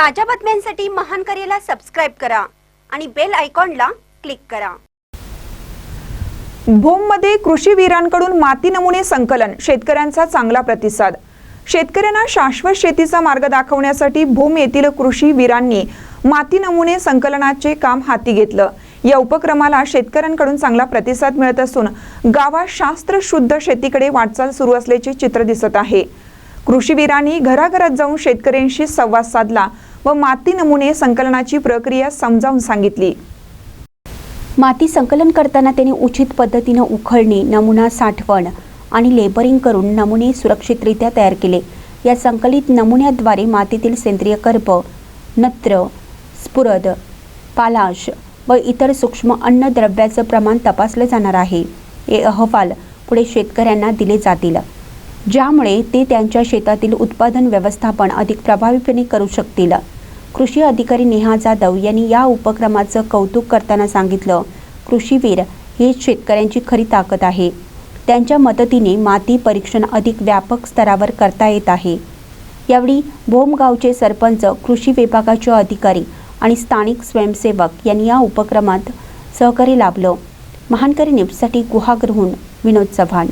ताज्या बातम्यांसाठी महान करेला सबस्क्राइब करा आणि बेल आयकॉनला क्लिक करा। भोममध्ये कृषी वीरांकडून माती नमुने संकलन, शेतकऱ्यांचा चांगला प्रतिसाद। शेतकऱ्यांना शाश्वत शेतीचा मार्ग दाखवण्यासाठी भोम येथील कृषी वीरांनी माती नमुने संकलनाचे काम हाती घेतलं। या उपक्रमाला शेतकऱ्यांकडून चांगला प्रतिसाद मिळत असून गावात शास्त्रशुद्ध शेतीकडे वाटचाल सुरू असल्याचे चित्र दिसत आहे। कृषी वीरांनी घराघरात जाऊन शेतकऱ्यांशी संवाद साधला व माती नमुने संकलनाची प्रक्रिया समजावून सांगितली। माती संकलन करताना त्यांनी उचित पद्धतीने उखळणी, नमुना साठवण आणि लेबरिंग करून नमुने सुरक्षितरित्या तयार केले। या संकलित नमुन्याद्वारे मातीतील सेंद्रिय कर्ब, नत्र, स्फुरद, पालाश व इतर सूक्ष्म अन्नद्रव्याचं प्रमाण तपासलं जाणार आहे। हे अहवाल पुढे शेतकऱ्यांना दिले जातील, ज्यामुळे ते त्यांच्या शेतातील उत्पादन व्यवस्थापन अधिक प्रभावीपणे करू शकतील। कृषी अधिकारी नेहा जाधव यांनी या उपक्रमाचं कौतुक करताना सांगितलं, कृषीवीर हेच शेतकऱ्यांची खरी ताकद आहे। त्यांच्या मदतीने माती परीक्षण अधिक व्यापक स्तरावर करता येत आहे। यावेळी भोम गावचे सरपंच, कृषी विभागाचे अधिकारी आणि स्थानिक स्वयंसेवक यांनी या उपक्रमात सहकार्य लाभलं। महानकरी न्यूजसाठी गुहागरहून विनोद चव्हाण।